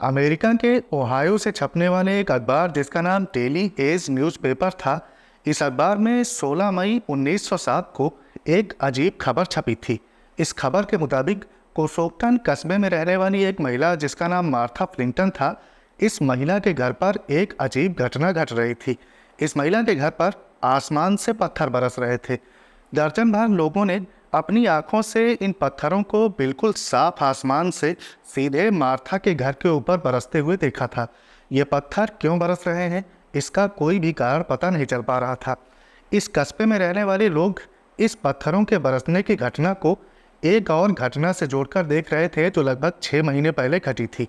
America के Ohio से छपने वाले एक अखबार जिसका नाम डेली एज न्यूज़पेपर था। इस अखबार में 16 मई 1907 को एक अजीब खबर छपी थी। इस खबर के मुताबिक कोसोक्टन कस्बे में रहने वाली एक महिला जिसका नाम मार्था फ्लिंटन था, इस महिला के घर पर एक अजीब घटना घट रही थी। इस महिला के घर पर आसमान से पत्थर बरस रहे थे। दर्जन भर लोगों ने अपनी आंखों से इन पत्थरों को बिल्कुल साफ आसमान से सीधे मार्था के घर के ऊपर बरसते हुए देखा था। ये पत्थर क्यों बरस रहे हैं, इसका कोई भी कारण पता नहीं चल पा रहा था। इस कस्बे में रहने वाले लोग इस पत्थरों के बरसने की घटना को एक और घटना से जोड़कर देख रहे थे जो लगभग 6 महीने पहले घटी थी।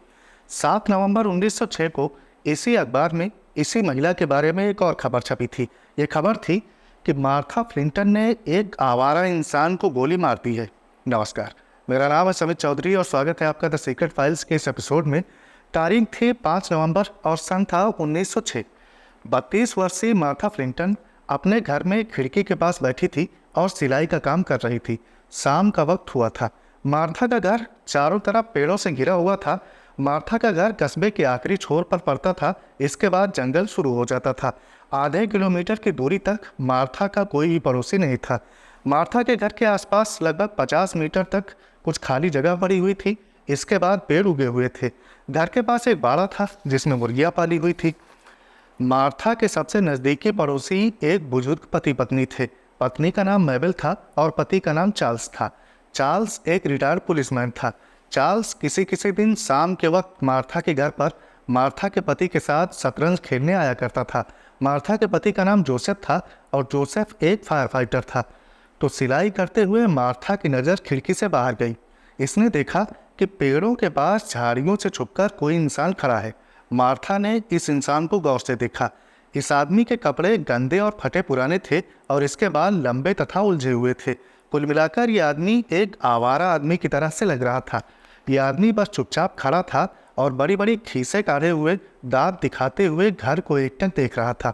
7 नवंबर 1906 को इसी अखबार में इसी महिला के बारे में एक और खबर छपी थी। ये खबर थी कि मार्था फ्लिंटन ने एक आवारा इंसान को गोली मार दी है। नमस्कार, मेरा नाम है समित चौधरी और स्वागत है आपका द सीक्रेट फाइल्स के इस एपिसोड में। तारीख थी 5 नवंबर और सन था 1906। 32 वर्षीय मार्था फ्लिंटन अपने घर में खिड़की के पास बैठी थी और सिलाई का काम कर रही थी। शाम का वक्त हुआ था। मार्था का घर चारों तरफ पेड़ों से घिरा हुआ था। मार्था का घर कस्बे के आखिरी छोर पर पड़ता था। इसके बाद जंगल शुरू हो जाता था। आधे किलोमीटर की दूरी तक मार्था का कोई भी पड़ोसी नहीं था। मार्था के घर के आसपास लगभग 50 मीटर तक कुछ खाली जगह पड़ी हुई थी। इसके बाद पेड़ उगे हुए थे। घर के पास एक बाड़ा था जिसमें मुर्गियां पाली हुई थी। मार्था के सबसे नज़दीकी पड़ोसी एक बुजुर्ग पति पत्नी थे। पत्नी का नाम मेबल था और पति का नाम चार्ल्स था। चार्ल्स एक रिटायर्ड पुलिसमैन था। चार्ल्स किसी किसी दिन शाम के वक्त मार्था के घर पर मार्था के पति के साथ शतरंज खेलने आया करता था। मार्था के पति का नाम जोसेफ था और जोसेफ एक फायर फाइटर था। तो सिलाई करते हुए मार्था की नज़र खिड़की से बाहर गई। इसने देखा कि पेड़ों के पास झाड़ियों से छुपकर कोई इंसान खड़ा है। मार्था ने इस इंसान को गौर से देखा। इस आदमी के कपड़े गंदे और फटे पुराने थे और इसके बाल लंबे तथा उलझे हुए थे। कुल मिलाकर यह आदमी एक आवारा आदमी की तरह से लग रहा था। यह आदमी बस चुपचाप खड़ा था और बड़ी बड़ी खीसें काढ़े हुए दांत दिखाते हुए घर को एकटक देख रहा था।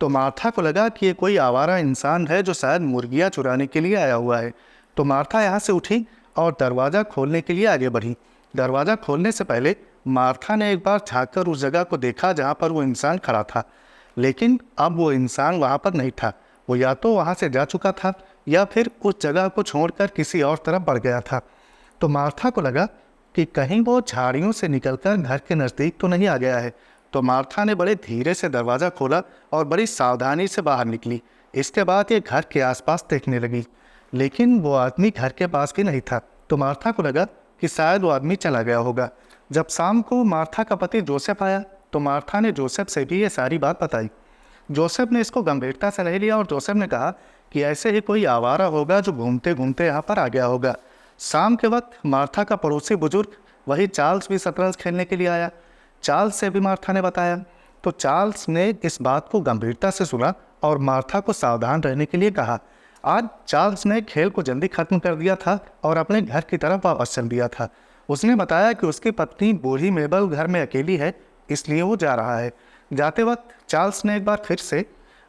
तो मार्था को लगा कि ये कोई आवारा इंसान है जो शायद मुर्गियां चुराने के लिए आया हुआ है। तो मार्था यहाँ से उठी और दरवाज़ा खोलने के लिए आगे बढ़ी। दरवाज़ा खोलने से पहले मार्था ने एक बार झाँककर उस जगह को देखा जहाँ पर वो इंसान खड़ा था, लेकिन अब वो इंसान वहाँ पर नहीं था। वो या तो वहाँ से जा चुका था या फिर उस जगह को छोड़कर किसी और तरफ बढ़ गया था। तो मार्था को लगा कि कहीं वो झाड़ियों से निकलकर घर के नज़दीक तो नहीं आ गया है। तो मार्था ने बड़े धीरे से दरवाज़ा खोला और बड़ी सावधानी से बाहर निकली। इसके बाद ये घर के आसपास देखने लगी, लेकिन वो आदमी घर के पास भी नहीं था। तो मार्था को लगा कि शायद वो आदमी चला गया होगा। जब शाम को मार्था का पति जोसेफ आया तो मार्था ने जोसेफ से भी ये सारी बात बताई। जोसेफ ने इसको गंभीरता से नहीं लिया और जोसेफ ने कहा कि ऐसे ही कोई आवारा होगा जो घूमते घूमते यहाँ पर आ गया होगा। शाम के वक्त मार्था का पड़ोसी बुजुर्ग वही चार्ल्स भी शतरंज खेलने के लिए आया। चार्ल्स से भी मार्था ने बताया। तो चार्ल्स ने इस बात को गंभीरता से सुना और मार्था को सावधान रहने के लिए कहा। आज चार्ल्स ने खेल को जल्दी खत्म कर दिया था और अपने घर की तरफ वापस चल दिया था। उसने बताया कि उसकी पत्नी बूढ़ी मेबल घर में अकेली है, इसलिए वो जा रहा है। जाते वक्त चार्ल्स ने एक बार फिर से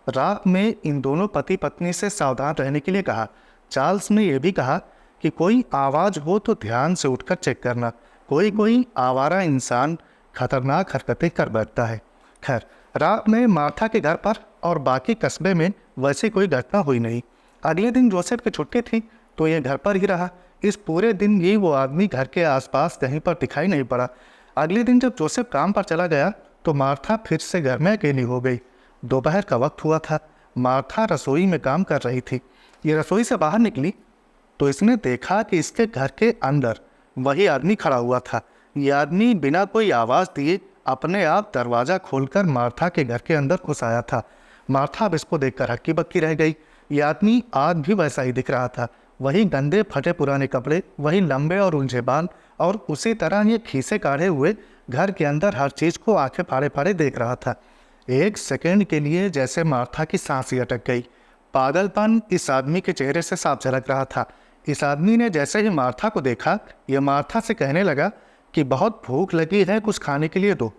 रात में इन दोनों पति पत्नी से सावधान रहने के लिए कहा। चार्ल्स ने यह भी कहा कि कोई आवाज़ हो तो ध्यान से उठकर चेक करना। कोई कोई आवारा इंसान खतरनाक हरकतें कर बैठता है। खैर, रात में मार्था के घर पर और बाकी कस्बे में वैसी कोई घटना हुई नहीं। अगले दिन जोसेफ की छुट्टी थी तो ये घर पर ही रहा। इस पूरे दिन ही वो आदमी घर के आसपास कहीं पर दिखाई नहीं पड़ा। अगले दिन जब जोसेफ काम पर चला गया तो मार्था फिर से घर में अकेली हो गई। दोपहर का वक्त हुआ था। मार्था रसोई में काम कर रही थी। ये रसोई से बाहर निकली तो इसने देखा कि इसके घर के अंदर वही आदमी खड़ा हुआ था। ये आदमी बिना कोई आवाज़ दिए अपने आप दरवाज़ा खोलकर मार्था के घर के अंदर घुस आया था। मार्था अब इसको देखकर हक्की बक्की रह गई। ये आदमी आज भी वैसा ही दिख रहा था। वही गंदे फटे पुराने कपड़े, वही लंबे और उलझे बाल और उसी तरह ये खीसे काढ़े हुए घर के अंदर हर चीज़ को आंखें फाड़े फाड़े देख रहा था। एक सेकंड के लिए जैसे मार्था की सांस ही अटक गई। पागलपन इस आदमी के चेहरे से साफ झलक रहा था। इस आदमी ने जैसे ही मार्था को देखा, यह मार्था से कहने लगा कि बहुत भूख लगी है, कुछ खाने के लिए दो।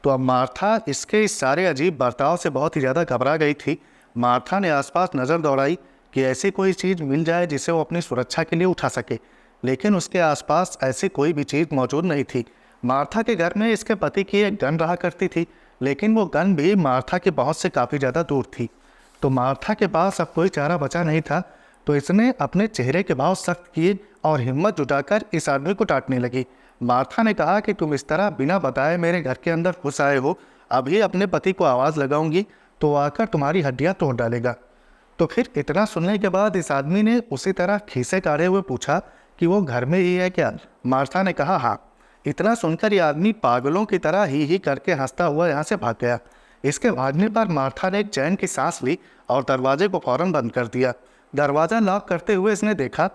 तो अब मार्था इसके इस सारे अजीब बर्ताव से बहुत ही ज़्यादा घबरा गई थी। मार्था ने आसपास नज़र दौड़ाई कि ऐसी कोई चीज़ मिल जाए जिसे वो अपनी सुरक्षा के लिए उठा सके, लेकिन उसके आसपास ऐसी कोई भी चीज़ मौजूद नहीं थी। मार्था के घर में इसके पति की एक गन रहा करती थी, लेकिन वो गन भी मार्था के पहुंच से काफ़ी ज़्यादा दूर थी। तो मार्था के पास अब कोई चारा बचा नहीं था, तो इसने अपने चेहरे के भाव सख्त किए और हिम्मत जुटाकर इस आदमी को डांटने लगी। मार्था ने कहा कि तुम इस तरह बिना बताए मेरे घर के अंदर घुस आए हो, अभी अपने पति को आवाज़ लगाऊंगी तो आकर तुम्हारी हड्डियां तोड़ डालेगा। तो फिर इतना सुनने के बाद इस आदमी ने उसी तरह खीसे काढ़े हुए पूछा कि वो घर में ही है क्या? मार्था ने कहा हाँ। इतना सुनकर ये आदमी पागलों की तरह ही करके हंसता हुआ यहाँ से भाग गया। इसके भागने पर मार्था ने एक चैन की सांस ली और दरवाजे को फौरन बंद कर दिया। दरवाज़ा लॉक करते हुए इसने देखा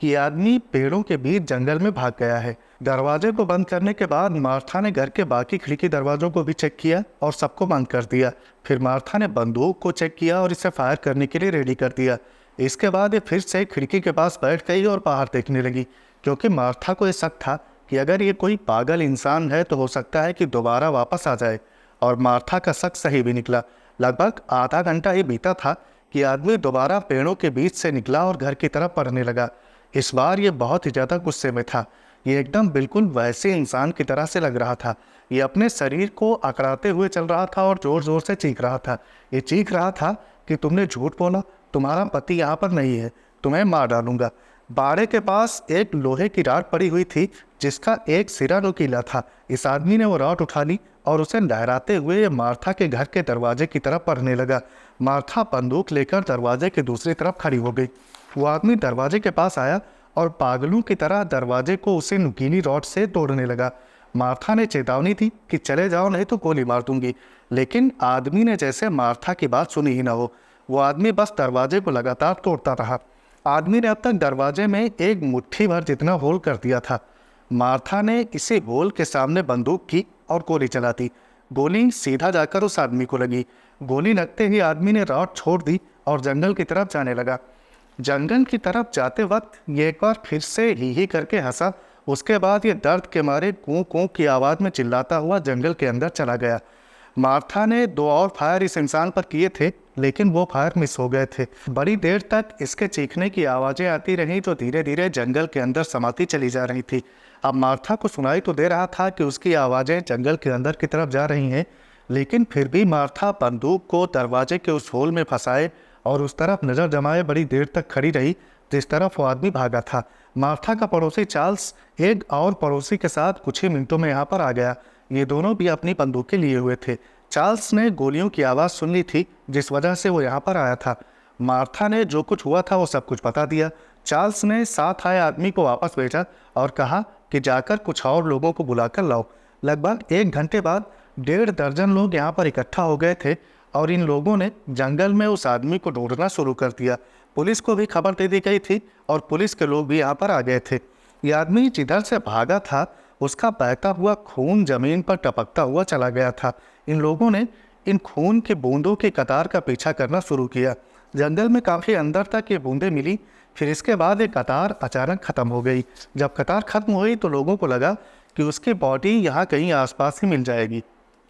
कि आदमी पेड़ों के बीच जंगल में भाग गया है। दरवाजे को बंद करने के बाद मार्था ने घर के बाकी खिड़की दरवाजों को भी चेक किया और सबको बंद कर दिया। फिर मार्था ने बंदूक को चेक किया और इसे फायर करने के लिए रेडी कर दिया। इसके बाद ये फिर से खिड़की के पास बैठ गई और बाहर देखने लगी, क्योंकि मार्था को ये शक था कि अगर ये कोई पागल इंसान है तो हो सकता है कि दोबारा वापस आ जाए। और मार्था का शक सही भी निकला। लगभग आधा घंटा ही बीता था कि आदमी दोबारा पेड़ों के बीच से निकला और घर की तरफ बढ़ने लगा। इस बार ये बहुत ही ज़्यादा गुस्से में था। ये एकदम बिल्कुल वैसे इंसान की तरह से लग रहा था। ये अपने शरीर को अकड़ाते हुए चल रहा था और ज़ोर ज़ोर से चीख रहा था। ये चीख रहा था कि तुमने झूठ बोला, तुम्हारा पति यहाँ पर नहीं है, तुम्हें मार डालूंगा। बाड़े के पास एक लोहे की रॉड पड़ी हुई थी जिसका एक सिरा नुकीला था। इस आदमी ने वो रॉड उठा ली और उसे लहराते हुए मार्था के घर के दरवाजे की तरफ बढ़ने लगा। मार्था बंदूक लेकर दरवाजे की दूसरी तरफ खड़ी हो गई। वो आदमी दरवाजे के पास आया और पागलों की तरह दरवाजे को उसे नुकीली रॉड से तोड़ने लगा। मार्था ने चेतावनी दी कि चले जाओ नहीं तो गोली मार दूंगी, लेकिन आदमी ने जैसे मार्था की बात सुनी ही ना हो। वो आदमी बस दरवाजे को लगातार तोड़ता रहा। आदमी ने अब तक दरवाजे में एक मुट्ठी भर जितना होल कर दिया था। मार्था ने इसी होल के सामने बंदूक की और गोली चला दी। गोली सीधा जाकर उस आदमी को लगी। गोली लगते ही आदमी ने रॉड छोड़ दी और जंगल की तरफ जाने लगा। जंगल की तरफ जाते वक्त ये एक बार फिर से ही करके हंसा। उसके बाद ये दर्द के मारे कूं कूं की आवाज़ में चिल्लाता हुआ जंगल के अंदर चला गया। मार्था ने 2 और फायर इस इंसान पर किए थे, लेकिन वो फायर मिस हो गए थे। बड़ी देर तक इसके चीखने की आवाज़ें आती रहीं जो धीरे धीरे जंगल के अंदर समाती चली जा रही थी। अब मार्था को सुनाई तो दे रहा था कि उसकी आवाज़ें जंगल के अंदर की तरफ जा रही हैं, लेकिन फिर भी मार्था बंदूक को दरवाजे के उस होल में फंसाए और उस तरफ नज़र जमाए बड़ी देर तक खड़ी रही जिस तरफ वो आदमी भागा था। मार्था का पड़ोसी चार्ल्स एक और पड़ोसी के साथ कुछ ही मिनटों में यहाँ पर आ गया। ये दोनों भी अपनी बंदूकें लिए हुए थे। चार्ल्स ने गोलियों की आवाज़ सुन ली थी जिस वजह से वो यहाँ पर आया था। मार्था ने जो कुछ हुआ था वो सब कुछ बता दिया। चार्ल्स ने साथ आए आदमी को वापस भेजा और कहा कि जाकर कुछ और लोगों को बुलाकर लाओ। लगभग 1 घंटे बाद 1.5 दर्जन लोग यहाँ पर इकट्ठा हो गए थे और इन लोगों ने जंगल में उस आदमी को ढूंढना शुरू कर दिया। पुलिस को भी खबर दे दी गई थी और पुलिस के लोग भी यहाँ पर आ गए थे। ये आदमी जिधर से भागा था उसका बहता हुआ खून जमीन पर टपकता हुआ चला गया था। इन लोगों ने इन खून के बूंदों की कतार का पीछा करना शुरू किया। जंगल में काफ़ी अंदर तक ये बूंदें मिली। फिर इसके बाद ये कतार अचानक ख़त्म हो गई। जब कतार ख़त्म हुई तो लोगों को लगा कि उसकी बॉडी यहाँ कहीं आसपास ही मिल जाएगी,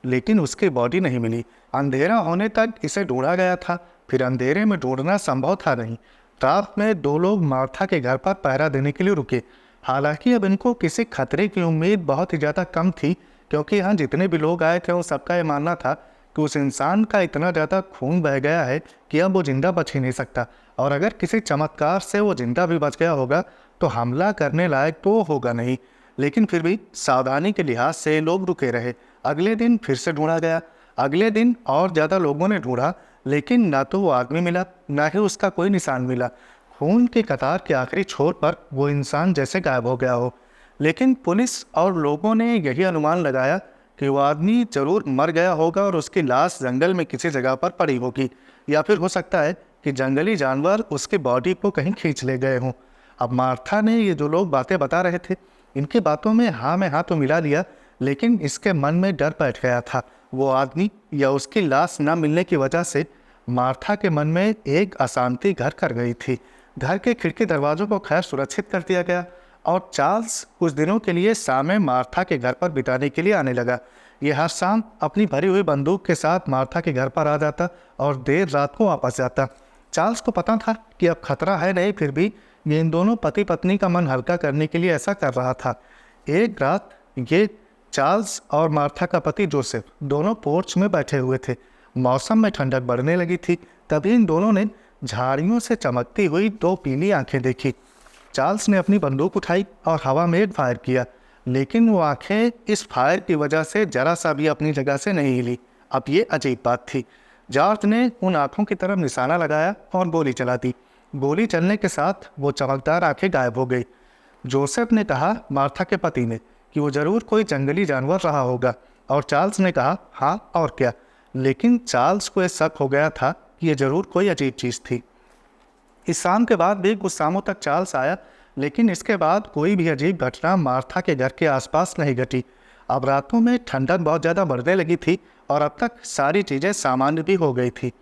लेकिन उसकी बॉडी नहीं मिली। अंधेरा होने तक इसे ढूंढा गया था, फिर अंधेरे में ढूंढना संभव था नहीं। रात में 2 लोग मार्था के घर पर पहरा देने के लिए रुके। हालांकि अब इनको किसी खतरे की उम्मीद बहुत ही ज़्यादा कम थी, क्योंकि यहाँ जितने भी लोग आए थे उन सबका ये मानना था कि उस इंसान का इतना ज़्यादा खून बह गया है कि अब वो जिंदा बच ही नहीं सकता, और अगर किसी चमत्कार से वो जिंदा भी बच गया होगा तो हमला करने लायक तो होगा नहीं। लेकिन फिर भी सावधानी के लिहाज से लोग रुके रहे। अगले दिन फिर से ढूंढा गया। अगले दिन और ज़्यादा लोगों ने ढूंढा, लेकिन ना तो वो आदमी मिला, ना ही उसका कोई निशान मिला। खून की कतार के आखिरी छोर पर वो इंसान जैसे गायब हो गया हो। लेकिन पुलिस और लोगों ने यही अनुमान लगाया कि वो आदमी जरूर मर गया होगा और उसकी लाश जंगल में किसी जगह पर पड़ी होगी, या फिर हो सकता है कि जंगली जानवर उसकी बॉडी को कहीं खींच ले गए हों। अब मार्था ने ये जो लोग बातें बता रहे थे, इनकी बातों में हाँ में हाँ तो मिला लिया, लेकिन इसके मन में डर बैठ गया था। वो आदमी या उसकी लाश न मिलने की वजह से मार्था के मन में एक अशांति घर कर गई थी। घर के खिड़की दरवाज़ों को खैर सुरक्षित कर दिया गया और चार्ल्स कुछ दिनों के लिए शाम में मार्था के घर पर बिताने के लिए आने लगा। ये हर शाम अपनी भरी हुई बंदूक के साथ मार्था के घर पर आ जाता और देर रात को वापस जाता। चार्ल्स को पता था कि अब खतरा है नहीं, फिर भी ये इन दोनों पति पत्नी का मन हल्का करने के लिए ऐसा कर रहा था। एक रात ये चार्ल्स और मार्था का पति जोसेफ दोनों पोर्च में बैठे हुए थे। मौसम में ठंडक बढ़ने लगी थी। तभी इन दोनों ने झाड़ियों से चमकती हुई दो पीली आंखें देखी। चार्ल्स ने अपनी बंदूक उठाई और हवा में एक फायर किया, लेकिन वो आंखें इस फायर की वजह से जरा सा भी अपनी जगह से नहीं हिली। अब ये अजीब बात थी। जॉर्ज ने उन आंखों की तरफ निशाना लगाया और गोली चला दी। गोली चलने के साथ वो चमकदार आंखें गायब हो गई। जोसेफ ने कहा, मार्था के पति ने, कि वो जरूर कोई जंगली जानवर रहा होगा, और चार्ल्स ने कहा, हाँ और क्या। लेकिन चार्ल्स को यह शक हो गया था कि यह जरूर कोई अजीब चीज़ थी। इस शाम के बाद भी कुछ शामों तक चार्ल्स आया, लेकिन इसके बाद कोई भी अजीब घटना मार्था के घर के आसपास नहीं घटी। अब रातों में ठंडक बहुत ज़्यादा बढ़ने लगी थी और अब तक सारी चीज़ें सामान्य भी हो गई थी।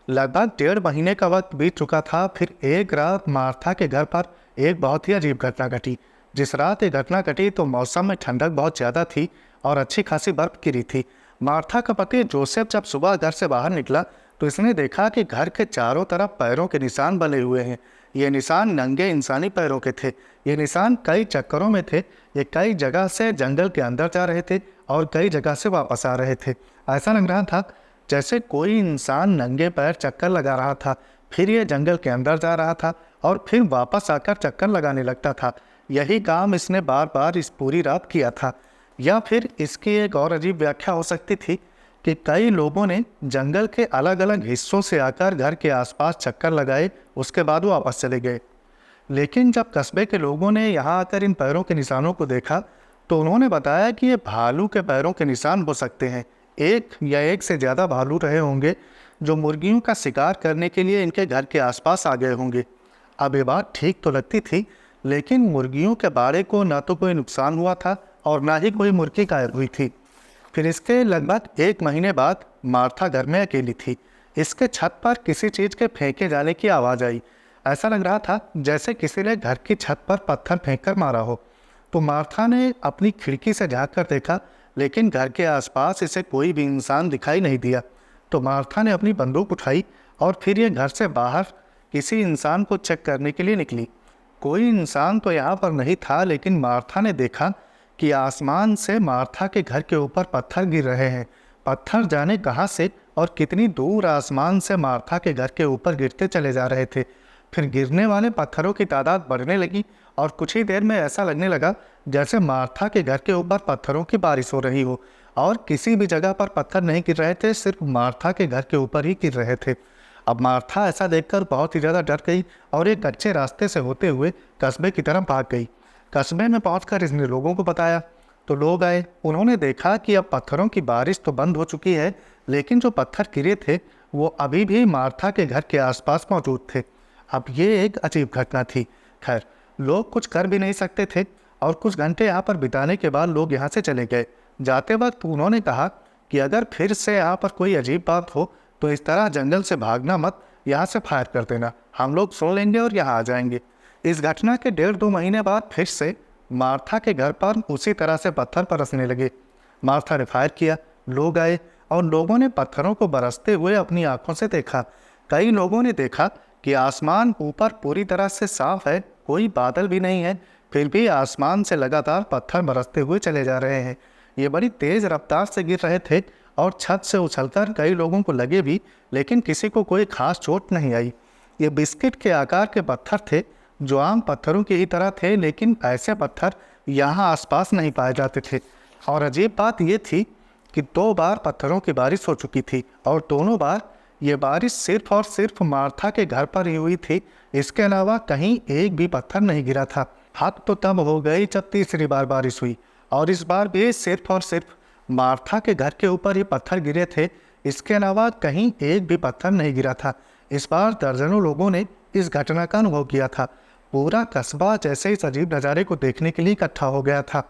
लगभग 1.5 महीने का वक्त बीत चुका था। फिर एक रात मार्था के घर पर एक बहुत ही अजीब घटना घटी। जिस रात ये घटना घटी तो मौसम में ठंडक बहुत ज़्यादा थी और अच्छी खासी बर्फ गिरी थी। मार्था का पति जोसेफ जब सुबह घर से बाहर निकला तो इसने देखा कि घर के चारों तरफ पैरों के निशान बने हुए हैं। ये निशान नंगे इंसानी पैरों के थे। ये निशान कई चक्करों में थे। ये कई जगह से जंगल के अंदर जा रहे थे और कई जगह से वापस आ रहे थे। ऐसा लग रहा था जैसे कोई इंसान नंगे पैर चक्कर लगा रहा था, फिर ये जंगल के अंदर जा रहा था और फिर वापस आकर चक्कर लगाने लगता था। यही काम इसने बार बार इस पूरी रात किया था। या फिर इसकी एक और अजीब व्याख्या हो सकती थी कि कई लोगों ने जंगल के अलग अलग हिस्सों से आकर घर के आसपास चक्कर लगाए, उसके बाद वो वापस चले गए। लेकिन जब कस्बे के लोगों ने यहाँ आकर इन पैरों के निशानों को देखा तो उन्होंने बताया कि ये भालू के पैरों के निशान हो सकते हैं। एक या एक से ज़्यादा भालू रहे होंगे जो मुर्गियों का शिकार करने के लिए इनके घर के आसपास आ गए होंगे। अब ये बात ठीक तो लगती थी, लेकिन मुर्गियों के बाड़े को ना तो कोई नुकसान हुआ था और ना ही कोई मुर्गी गायब हुई थी। फिर इसके लगभग 1 महीने बाद मार्था घर में अकेली थी। इसके छत पर किसी चीज़ के फेंके जाने की आवाज़ आई। ऐसा लग रहा था जैसे किसी ने घर की छत पर पत्थर फेंक कर मारा हो। तो मार्था ने अपनी खिड़की से झाँक कर देखा, लेकिन घर के आसपास इसे कोई भी इंसान दिखाई नहीं दिया। तो मार्था ने अपनी बंदूक उठाई और फिर ये घर से बाहर किसी इंसान को चेक करने के लिए निकली। कोई इंसान तो यहाँ पर नहीं था, लेकिन मार्था ने देखा कि आसमान से मार्था के घर के ऊपर पत्थर गिर रहे हैं। पत्थर जाने कहाँ से और कितनी दूर आसमान से मार्था के घर के ऊपर गिरते चले जा रहे थे। फिर गिरने वाले पत्थरों की तादाद बढ़ने लगी और कुछ ही देर में ऐसा लगने लगा जैसे मार्था के घर के ऊपर पत्थरों की बारिश हो रही हो, और किसी भी जगह पर पत्थर नहीं गिर रहे थे, सिर्फ मार्था के घर के ऊपर ही गिर रहे थे। अब मार्था ऐसा देखकर बहुत ही ज़्यादा डर गई और एक कच्चे रास्ते से होते हुए कस्बे की तरफ भाग गई। कस्बे में पहुंचकर इसने लोगों को बताया तो लोग आए। उन्होंने देखा कि अब पत्थरों की बारिश तो बंद हो चुकी है, लेकिन जो पत्थर गिरे थे वो अभी भी मार्था के घर के आसपास मौजूद थे। अब ये एक अजीब घटना थी। खैर, लोग कुछ कर भी नहीं सकते थे और कुछ घंटे यहाँ पर बिताने के बाद लोग यहाँ से चले गए। जाते वक्त उन्होंने कहा कि अगर फिर से यहाँ पर कोई अजीब बात हो तो इस तरह जंगल से भागना मत, यहाँ से फायर कर देना, हम लोग सुन लेंगे और यहाँ आ जाएंगे। इस घटना के 1.5-2 महीने बाद फिर से मार्था के घर पर उसी तरह से पत्थर बरसने लगे। मार्था ने फायर किया, लोग आए और लोगों ने पत्थरों को बरसते हुए अपनी आंखों से देखा। कई लोगों ने देखा कि आसमान ऊपर पूरी तरह से साफ है, कोई बादल भी नहीं है, फिर भी आसमान से लगातार पत्थर बरसते हुए चले जा रहे हैं। ये बड़ी तेज़ रफ्तार से गिर रहे थे और छत से उछलकर कई लोगों को लगे भी, लेकिन किसी को कोई खास चोट नहीं आई। ये बिस्किट के आकार के पत्थर थे जो आम पत्थरों की ही तरह थे, लेकिन ऐसे पत्थर यहाँ आसपास नहीं पाए जाते थे। और अजीब बात ये थी कि 2 बार पत्थरों की बारिश हो चुकी थी और दोनों बार ये बारिश सिर्फ और सिर्फ मार्था के घर पर ही हुई थी। इसके अलावा कहीं एक भी पत्थर नहीं गिरा था। हद तो तब हो गई जब तीसरी बार बारिश हुई और इस बार भी सिर्फ और सिर्फ मार्था के घर के ऊपर ही पत्थर गिरे थे। इसके अलावा कहीं एक भी पत्थर नहीं गिरा था। इस बार दर्जनों लोगों ने इस घटना का अनुभव किया था। पूरा कस्बा जैसे इस अजीब नज़ारे को देखने के लिए इकट्ठा हो गया था।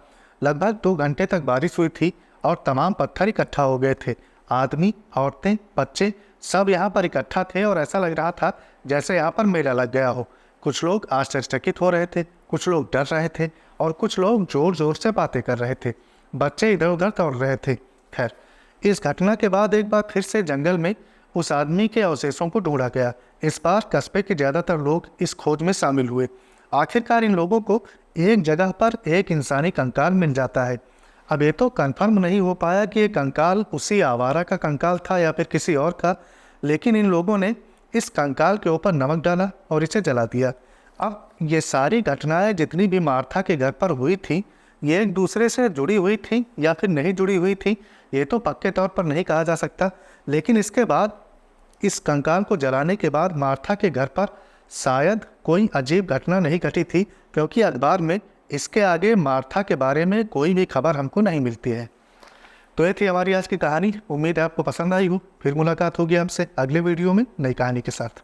लगभग 2 घंटे तक बारिश हुई थी और तमाम पत्थर इकट्ठा हो गए थे। आदमी, औरतें, बच्चे सब यहाँ पर इकट्ठा थे और ऐसा लग रहा था जैसे यहाँ पर मेला लग गया हो। कुछ लोग आश्चर्यचकित हो रहे थे, कुछ लोग डर रहे थे और कुछ लोग जोर जोर से बातें कर रहे थे। बच्चे इधर उधर दौड़ रहे थे। खैर, इस घटना के बाद एक बार फिर से जंगल में उस आदमी के अवशेषों को ढूंढा गया। इस बार कस्बे के ज़्यादातर लोग इस खोज में शामिल हुए। आखिरकार इन लोगों को एक जगह पर एक इंसानी कंकाल मिल जाता है। अब ये तो कंफर्म नहीं हो पाया कि ये कंकाल उसी आवारा का कंकाल था या फिर किसी और का, लेकिन इन लोगों ने इस कंकाल के ऊपर नमक डाला और इसे जला दिया। अब ये सारी घटनाएं जितनी भी मार्था के घर पर हुई थी, ये एक दूसरे से जुड़ी हुई थी या फिर नहीं जुड़ी हुई थी, ये तो पक्के तौर पर नहीं कहा जा सकता। लेकिन इसके बाद, इस कंकाल को जलाने के बाद मार्था के घर पर शायद कोई अजीब घटना नहीं घटी थी, क्योंकि अखबार में इसके आगे मार्था के बारे में कोई भी खबर हमको नहीं मिलती है। तो ये थी हमारी आज की कहानी। उम्मीद है आपको पसंद आई हो। फिर मुलाकात होगी हमसे अगले वीडियो में नई कहानी के साथ।